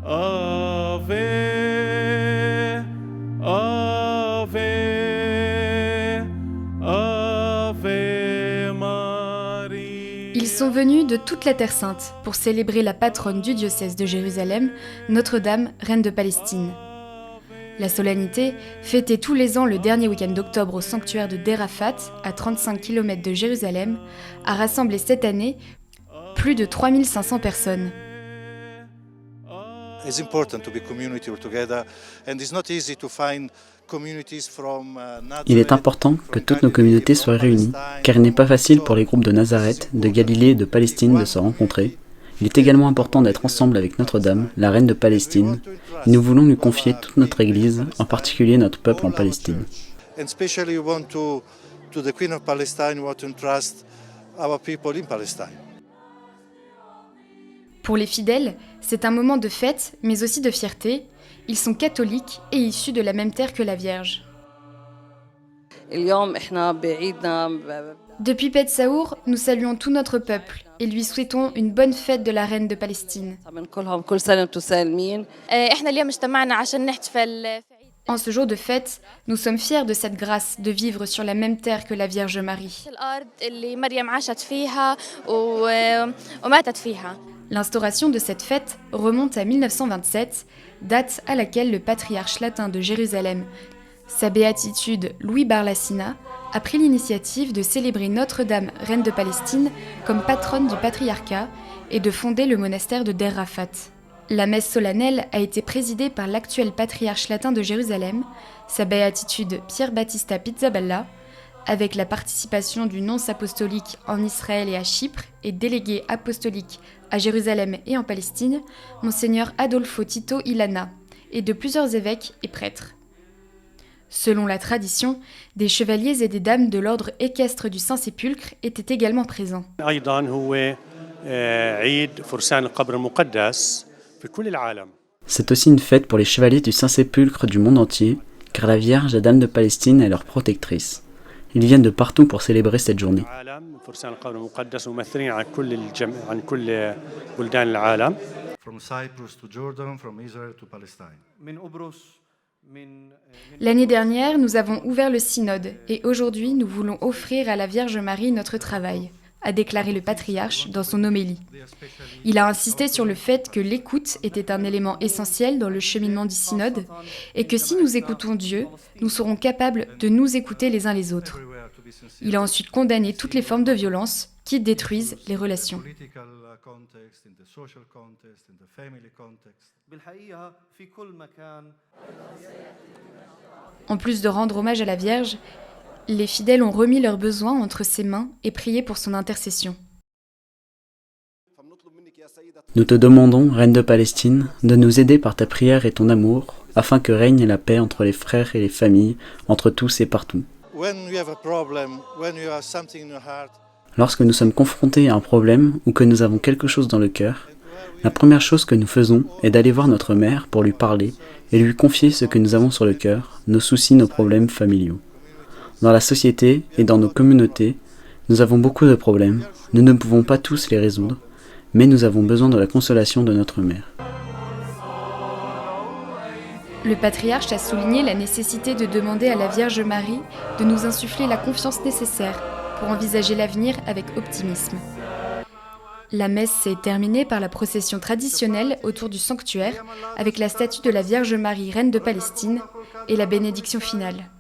Ave, Ave, Ave Maria. Ils sont venus de toute la Terre Sainte pour célébrer la patronne du diocèse de Jérusalem, Notre-Dame, reine de Palestine. La solennité, fêtée tous les ans le dernier week-end d'octobre au sanctuaire de Der Rafat, à 35 km de Jérusalem, a rassemblé cette année plus de 3500 personnes. It's important to be community together and it's not easy to find communities from Il est important que toutes nos communautés soient réunies, car il n'est pas facile pour les groupes de Nazareth, de Galilée et de Palestine de se rencontrer. Il est également important d'être ensemble avec Notre-Dame, la reine de Palestine, et nous voulons lui confier toute notre Église, en particulier notre peuple en Palestine. And especially we want to the Queen of Palestine, we want to entrust our people in Palestine. Pour les fidèles, c'est un moment de fête, mais aussi de fierté. Ils sont catholiques et issus de la même terre que la Vierge. Depuis Pet Saour, nous saluons tout notre peuple et lui souhaitons une bonne fête de la reine de Palestine. En ce jour de fête, nous sommes fiers de cette grâce de vivre sur la même terre que la Vierge Marie. L'instauration de cette fête remonte à 1927, date à laquelle le patriarche latin de Jérusalem, sa béatitude Louis Barlassina, a pris l'initiative de célébrer Notre-Dame, reine de Palestine, comme patronne du patriarcat et de fonder le monastère de Der Rafat. La messe solennelle a été présidée par l'actuel patriarche latin de Jérusalem, sa béatitude Pierre Battista Pizzaballa, avec la participation du nonce apostolique en Israël et à Chypre et délégué apostolique à Jérusalem et en Palestine, Monseigneur Adolfo Tito Ilana, et de plusieurs évêques et prêtres. Selon la tradition, des chevaliers et des dames de l'ordre équestre du Saint-Sépulcre étaient également présents. C'est aussi une fête pour les chevaliers du Saint-Sépulcre du monde entier, car la Vierge, la Dame de Palestine, est leur protectrice. Ils viennent de partout pour célébrer cette journée. From Cyprus to Jordan, from Israel to Palestine. L'année dernière, nous avons ouvert le synode et aujourd'hui, nous voulons offrir à la Vierge Marie notre travail, a déclaré le patriarche dans son homélie. Il a insisté sur le fait que l'écoute était un élément essentiel dans le cheminement du synode et que si nous écoutons Dieu, nous serons capables de nous écouter les uns les autres. Il a ensuite condamné toutes les formes de violence qui détruisent les relations. En plus de rendre hommage à la Vierge, les fidèles ont remis leurs besoins entre ses mains et prié pour son intercession. Nous te demandons, Reine de Palestine, de nous aider par ta prière et ton amour, afin que règne la paix entre les frères et les familles, entre tous et partout. Lorsque nous sommes confrontés à un problème ou que nous avons quelque chose dans le cœur, la première chose que nous faisons est d'aller voir notre mère pour lui parler et lui confier ce que nous avons sur le cœur, nos soucis, nos problèmes familiaux. Dans la société et dans nos communautés, nous avons beaucoup de problèmes, nous ne pouvons pas tous les résoudre, mais nous avons besoin de la consolation de notre mère. Le patriarche a souligné la nécessité de demander à la Vierge Marie de nous insuffler la confiance nécessaire pour envisager l'avenir avec optimisme. La messe s'est terminée par la procession traditionnelle autour du sanctuaire avec la statue de la Vierge Marie, reine de Palestine, et la bénédiction finale.